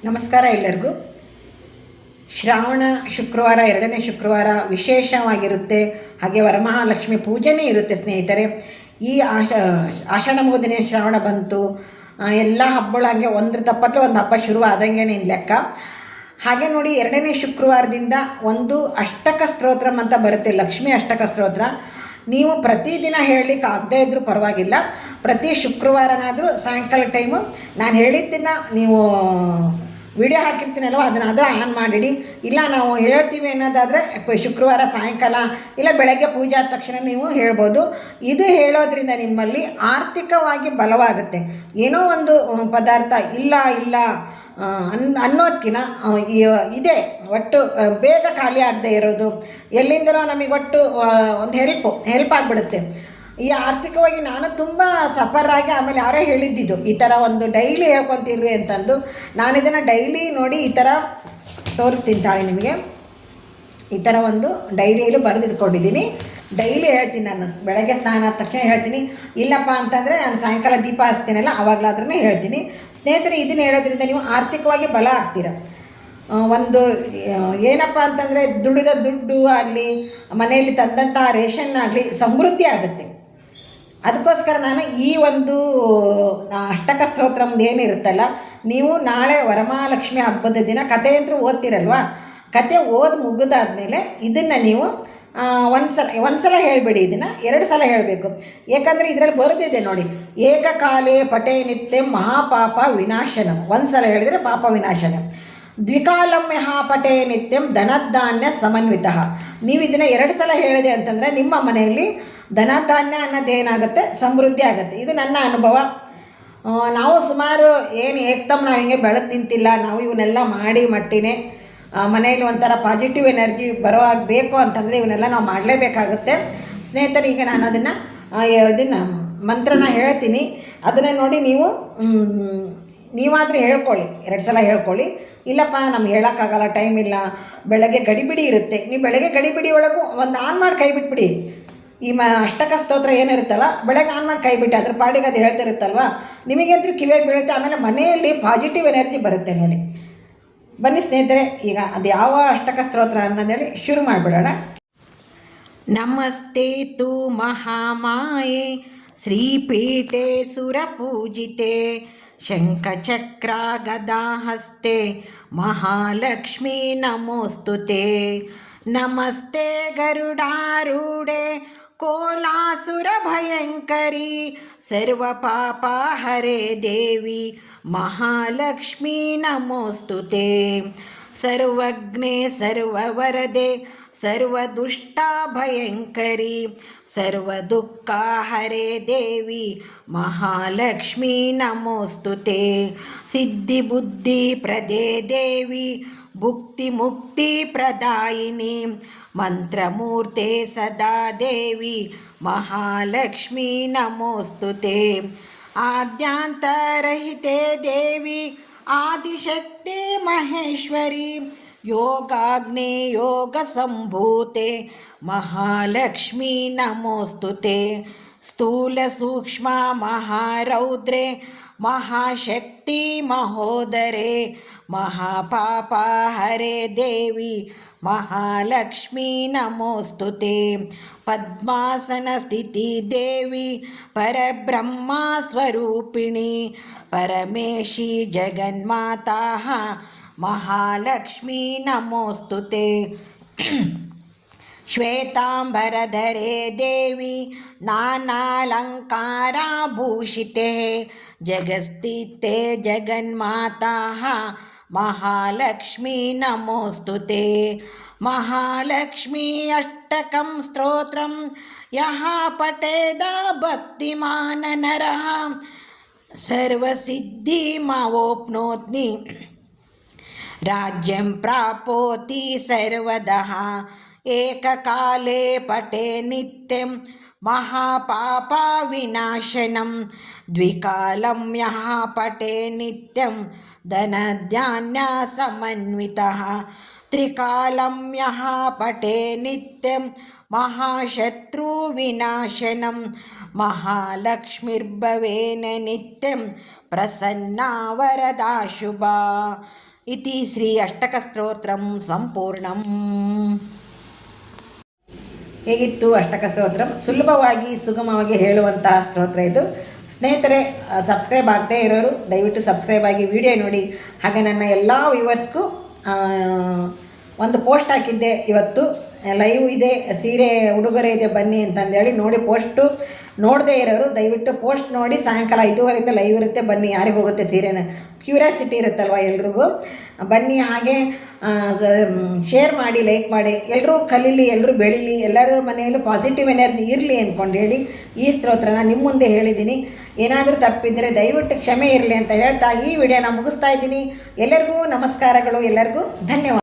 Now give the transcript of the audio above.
ನಮಸ್ಕಾರ ಎಲ್ಲರಿಗೂ. ಶ್ರಾವಣ ಶುಕ್ರವಾರ, ಎರಡನೇ ಶುಕ್ರವಾರ ವಿಶೇಷವಾಗಿರುತ್ತೆ. ಹಾಗೆ ವರಮಹಾಲಕ್ಷ್ಮಿ ಪೂಜೆನೇ ಇರುತ್ತೆ ಸ್ನೇಹಿತರೆ. ಈ ಆಷಾಢ ಮುಗಿದಿನ ಶ್ರಾವಣ ಬಂತು. ಎಲ್ಲ ಹಬ್ಬಗಳು ಹಾಗೆ ಒಂದ್ರ ತಪ್ಪಕ್ಕೆ ಒಂದು ಹಬ್ಬ ಶುರು ಆದಂಗೆ ಲೆಕ್ಕ. ಹಾಗೆ ನೋಡಿ, ಎರಡನೇ ಶುಕ್ರವಾರದಿಂದ ಒಂದು ಅಷ್ಟಕ ಸ್ತೋತ್ರಂ ಅಂತ ಬರುತ್ತೆ, ಲಕ್ಷ್ಮೀ ಅಷ್ಟಕ ಸ್ತೋತ್ರ. ನೀವು ಪ್ರತಿದಿನ ಹೇಳಲಿಕ್ಕೆ ಆಗದೇ ಇದ್ದರೂ ಪರವಾಗಿಲ್ಲ, ಪ್ರತಿ ಶುಕ್ರವಾರನಾದರೂ ಸಾಯಂಕಾಲ ಟೈಮು ನಾನು ಹೇಳಿದ್ದನ್ನು ನೀವು ವಿಡಿಯೋ ಹಾಕಿರ್ತೀನಲ್ವ ಅದನ್ನಾದರೂ ಆನ್ ಮಾಡಿಡಿ. ಇಲ್ಲ ನಾವು ಹೇಳ್ತೀವಿ ಅನ್ನೋದಾದರೆ ಶುಕ್ರವಾರ ಸಾಯಂಕಾಲ ಇಲ್ಲ ಬೆಳಗ್ಗೆ ಪೂಜೆ ಆದ ತಕ್ಷಣ ನೀವು ಹೇಳ್ಬೋದು. ಇದು ಹೇಳೋದ್ರಿಂದ ನಿಮ್ಮಲ್ಲಿ ಆರ್ಥಿಕವಾಗಿ ಬಲವಾಗುತ್ತೆ. ಏನೋ ಒಂದು ಪದಾರ್ಥ ಇಲ್ಲ ಅನ್ನೋದಕ್ಕಿಂತ ಇದೆ, ಒಟ್ಟು ಬೇಗ ಖಾಲಿ ಆಗದೆ ಇರೋದು, ಎಲ್ಲಿಂದನೋ ನಮಗೆ ಒಟ್ಟು ಒಂದು ಹೆಲ್ಪ್ ಆಗಿಬಿಡುತ್ತೆ. ಈ ಆರ್ಥಿಕವಾಗಿ ನಾನು ತುಂಬ ಸಫರಾಗಿ, ಆಮೇಲೆ ಯಾರೋ ಹೇಳಿದ್ದಿದ್ದು ಈ ಥರ ಒಂದು ಡೈಲಿ ಹೇಳ್ಕೊತೀರಿ ಅಂತಂದು. ನಾನು ಇದನ್ನು ಡೈಲಿ ನೋಡಿ ಈ ಥರ ತೋರಿಸ್ತೀನಿ ತಾಳಿ ನಿಮಗೆ. ಈ ಥರ ಒಂದು ಡೈರಿಯಲ್ಲಿ ಬರೆದಿಟ್ಕೊಂಡಿದ್ದೀನಿ. ಡೈಲಿ ಹೇಳ್ತೀನಿ, ನಾನು ಬೆಳಗ್ಗೆ ಸ್ನಾನ ಆದ ತಕ್ಷಣ ಹೇಳ್ತೀನಿ. ಇಲ್ಲಪ್ಪ ಅಂತಂದರೆ ನಾನು ಸಾಯಂಕಾಲ ದೀಪ ಹಚ್ತೀನಲ್ಲ ಆವಾಗಲಾದ್ರೂ ಹೇಳ್ತೀನಿ. ಸ್ನೇಹಿತರೆ, ಇದನ್ನು ಹೇಳೋದ್ರಿಂದ ನೀವು ಆರ್ಥಿಕವಾಗಿ ಬಲ ಆಗ್ತೀರ. ಒಂದು ಏನಪ್ಪ ಅಂತಂದರೆ ದುಡಿದ ದುಡ್ಡು ಆಗಲಿ, ಮನೆಯಲ್ಲಿ ತಂದಂತಹ ರೇಷನ್ ಆಗಲಿ ಸಮೃದ್ಧಿ ಆಗುತ್ತೆ. ಅದಕ್ಕೋಸ್ಕರ ನಾನು ಈ ಒಂದು ಅಷ್ಟಕ ಸ್ತೋತ್ರಮ್ದು ಏನಿರುತ್ತಲ್ಲ, ನೀವು ನಾಳೆ ವರಮಹಾಲಕ್ಷ್ಮಿ ಹಬ್ಬದ ದಿನ ಕಥೆಯಂತೂ ಓದ್ತಿರಲ್ವ, ಕತೆ ಓದಿ ಮುಗಿದಾದ್ಮೇಲೆ ಇದನ್ನು ನೀವು ಒಂದು ಸಲ ಹೇಳಿಬಿಡಿ. ಇದನ್ನು 2 ಸಲ ಹೇಳಬೇಕು. ಏಕೆಂದರೆ ಇದರಲ್ಲಿ ಬರೆದಿದೆ ನೋಡಿ, ಏಕಕಾಲೇ ಪಟೇ ನಿತ್ಯಂ ಮಹಾಪಾಪ ವಿನಾಶನಂ. ಒಂದು ಸಲ ಹೇಳಿದರೆ ಪಾಪ ವಿನಾಶನ. ದ್ವಿಕಾಲಂ ಪಟೇ ನಿತ್ಯಂ ಧನಧಾನ್ಯ ಸಮನ್ವಿತ. ನೀವು ಇದನ್ನು 2 ಸಲ ಹೇಳಿದೆ ಅಂತಂದರೆ ನಿಮ್ಮ ಮನೆಯಲ್ಲಿ ಧನಧಾನ್ಯ ಅನ್ನೋದೇನಾಗುತ್ತೆ, ಸಮೃದ್ಧಿ ಆಗುತ್ತೆ. ಇದು ನನ್ನ ಅನುಭವ. ನಾವು ಸುಮಾರು ಏನು ಏಕ್ದಮ್ ನಾವು ಹಿಂಗೆ ಬೆಳೆದು ನಿಂತಿಲ್ಲ. ನಾವು ಇವನ್ನೆಲ್ಲ ಮಾಡಿ ಮಟ್ಟಿನೇ ಮನೆಯಲ್ಲಿ ಒಂಥರ ಪಾಸಿಟಿವ್ ಎನರ್ಜಿ ಬರೋ ಆಗಬೇಕು ಅಂತಂದರೆ ಇವನ್ನೆಲ್ಲ ನಾವು ಮಾಡಲೇಬೇಕಾಗುತ್ತೆ. ಸ್ನೇಹಿತರೆ, ಈಗ ನಾನು ಇದನ್ನು ಮಂತ್ರನ ಹೇಳ್ತೀನಿ. ಅದನ್ನು ನೋಡಿ ನೀವಾದರೂ ಹೇಳ್ಕೊಳ್ಳಿ, 2 ಸಲ ಹೇಳ್ಕೊಳ್ಳಿ. ಇಲ್ಲಪ್ಪ ನಮ್ಗೆ ಹೇಳೋಕ್ಕಾಗಲ್ಲ, ಟೈಮ್ ಇಲ್ಲ, ಬೆಳಗ್ಗೆ ಗಡಿಬಿಡಿ ಇರುತ್ತೆ. ನೀವು ಬೆಳಗ್ಗೆ ಗಡಿಬಿಡಿ ಒಳಗೂ ಒಂದು ಆನ್ ಮಾಡಿ ಕೈ ಬಿಟ್ಬಿಡಿ. ಈ ಅಷ್ಟಕ ಸ್ತೋತ್ರ ಏನಿರುತ್ತಲ್ಲ, ಬೆಳಗ್ಗೆ ಆನ್ ಮಾಡಿ ಕೈ ಬಿಟ್ಟು ಅದ್ರ ಪಾಡಿಗೆ ಅದು ಹೇಳ್ತಿರುತ್ತಲ್ವ, ನಿಮಗಂತೂ ಕಿವಿಯಾಗಿ ಬೀಳುತ್ತೆ. ಆಮೇಲೆ ಮನೆಯಲ್ಲಿ ಪಾಸಿಟಿವ್ ಎನರ್ಜಿ ಬರುತ್ತೆ ನೋಡಿ. ಬನ್ನಿ ಸ್ನೇಹಿತರೆ, ಈಗ ಅದು ಯಾವ ಅಷ್ಟಕ ಸ್ತೋತ್ರ ಅನ್ನೋದೇಳಿ ಶುರು ಮಾಡಿಬಿಡೋಣ. ನಮಸ್ತೆ ತು ಮಹಾಮಾಯೆ ಶ್ರೀಪೀಠೆ ಸುರಪೂಜಿತೆ ಶಂಖಚಕ್ರ ಗದಾಹಸ್ತೆ ಮಹಾಲಕ್ಷ್ಮೀ ನಮೋಸ್ತುತೆ. ನಮಸ್ತೆ ಗರುಡಾರೂಢೆ ಕೋಲಾಸುರ ಭಯಂಕರಿ ಸರ್ವಪಾಪ ಹರೇ ದೇವಿ ಮಹಾಲಕ್ಷ್ಮೀ ನಮೋಸ್ತುತೆ. ಸರ್ವಜ್ಞೆ ಸರ್ವವರದೆ ಸರ್ವದುಷ್ಟ ಭಯಂಕರಿ ಸರ್ವದುಃಖ ಹರೇ ದೇವಿ ಮಹಾಲಕ್ಷ್ಮೀ ನಮೋಸ್ತುತೆ. ಸಿದ್ಧಿಬುದ್ಧಿ ಪ್ರದೇ ದೇವಿ ಭುಕ್ತಿ ಮುಕ್ತಿ ಪ್ರದಾಯಿನಿ ಮಂತ್ರಮೂರ್ತೆ ಸದಾ ದೇವಿ ಮಹಾಲಕ್ಷ್ಮೀ ನಮೋಸ್ತುತೆ. ಆದ್ಯಾಂತರಹಿತೆ ದೇವಿ ಆದಿಶಕ್ತಿ ಮಹೇಶ್ವರಿ ಯೋಗಾಗ್ನೇ ಯೋಗ ಸಂಭೂತೆ ಮಹಾಲಕ್ಷ್ಮೀ ನಮೋಸ್ತುತೆ. ಸ್ಥೂಲ ಸೂಕ್ಷ್ಮ ಮಹಾರೌದ್ರೆ ಮಹಾಶಕ್ತಿ ಮಹೋದರೆ ಮಹಾಪಾಪ ಹರೇ ದೇವಿ ಮಹಾಲಕ್ಷ್ಮೀ ನಮೋಸ್ತುತೆ. ಪದ್ಮಾಸನ ಸ್ಥಿತಿ ದೇವಿ ಪರಬ್ರಹ್ಮ ಸ್ವರೂಪಿಣಿ ಪರಮೇಶಿ ಜಗನ್ಮಾತಾ ಮಹಾಲಕ್ಷ್ಮೀ ನಮೋಸ್ತುತೆ. ಶ್ವೇತಾಂಬರಧರೆ ದೇವಿ ನಾನಾಲಂಕಾರಾಭೂಷಿತೆ ಜಗತ್ಸ್ಥಿತೆ ಜಗನ್ಮಾತಾ ಮಹಾಲಕ್ಷ್ಮೀ ನಮೋಸ್ತುತೆ. ಮಹಾಲಕ್ಷ್ಮೀ ಅಷ್ಟಕಂ ಸ್ತೋತ್ರಂ ಯಃ ಪಠೇದ ಭಕ್ತಿಮಾನ್ ನರಃ ಸರ್ವಸಿದ್ಧಿಮವಾಪ್ನೋತಿ ರಾಜ್ಯಂ ಪ್ರಾಪ್ನೋತಿ ಸರ್ವದಃ. ಏಕಕಾಲೇ ಪಠೇ ನಿತ್ಯಂ ಮಹಾಪಾಪ ವಿನಾಶನಂ ದ್ವಿಕಾಲಂ ಯಃ ಪಠೇ ನಿತ್ಯಂ ಧನಧಾನ್ಯ ಸಮನ್ವಿತಃ. ತ್ರಿಕಾಲಂ ಯಃ ಪಠೇ ನಿತ್ಯಂ ಮಹಾಶತ್ರು ವಿನಾಶನಂ ಮಹಾಲಕ್ಷ್ಮಿರ್ಭವೇನ ನಿತ್ಯಂ ಪ್ರಸನ್ನ ವರದಾ ಶುಭ ಇತಿ ಶ್ರೀ ಅಷ್ಟಕಸ್ತೋತ್ರಂ ಸಂಪೂರ್ಣಂ. ಹೇಗಿತ್ತು ಅಷ್ಟಕ ಸ್ತೋತ್ರ? ಸುಲಭವಾಗಿ ಸುಗಮವಾಗಿ ಹೇಳುವಂತಹ ಸ್ತೋತ್ರ ಇದು. ಸ್ನೇಹಿತರೆ, ಸಬ್ಸ್ಕ್ರೈಬ್ ಆಗದೆ ಇರೋರು ದಯವಿಟ್ಟು ಸಬ್ಸ್ಕ್ರೈಬ್ ಆಗಿ ವಿಡಿಯೋ ನೋಡಿ. ಹಾಗೆ ನನ್ನ ಎಲ್ಲ ವ್ಯೂವರ್ಸ್ಗೂ ಒಂದು ಪೋಸ್ಟ್ ಹಾಕಿದ್ದೆ, ಇವತ್ತು ಲೈವ್ ಇದೆ, ಸೀರೆ ಉಡುಗೊರೆ ಇದೆ ಬನ್ನಿ ಅಂತಂದೇಳಿ. ನೋಡಿ, ಪೋಸ್ಟು ನೋಡದೇ ಇರೋರು ದಯವಿಟ್ಟು ಪೋಸ್ಟ್ ನೋಡಿ. ಸಾಯಂಕಾಲ 5:30 ಲೈವ್ ಇರುತ್ತೆ, ಬನ್ನಿ. ಯಾರಿಗೆ ಹೋಗುತ್ತೆ ಸೀರೆನ, ಕ್ಯೂರಿಯಾಸಿಟಿ ಇರುತ್ತಲ್ವ ಎಲ್ರಿಗೂ, ಬನ್ನಿ. ಹಾಗೆ ಶೇರ್ ಮಾಡಿ, ಲೈಕ್ ಮಾಡಿ. ಎಲ್ಲರೂ ಕಲೀಲಿ, ಎಲ್ಲರೂ ಬೆಳೀಲಿ, ಎಲ್ಲರ ಮನೆಯಲ್ಲೂ ಪಾಸಿಟಿವ್ ಎನರ್ಜಿ ಇರಲಿ ಅಂದ್ಕೊಂಡು ಹೇಳಿ ಈ ಸ್ತೋತ್ರನ ನಿಮ್ಮ ಮುಂದೆ ಹೇಳಿದ್ದೀನಿ. ಏನಾದರೂ ತಪ್ಪಿದ್ದರೆ ದಯವಿಟ್ಟು ಕ್ಷಮೆ ಇರಲಿ ಅಂತ ಹೇಳ್ತಾ ಈ ವಿಡಿಯೋನ ಮುಗಿಸ್ತಾ ಇದ್ದೀನಿ. ಎಲ್ಲರಿಗೂ ನಮಸ್ಕಾರಗಳು, ಎಲ್ಲರಿಗೂ ಧನ್ಯವಾದ.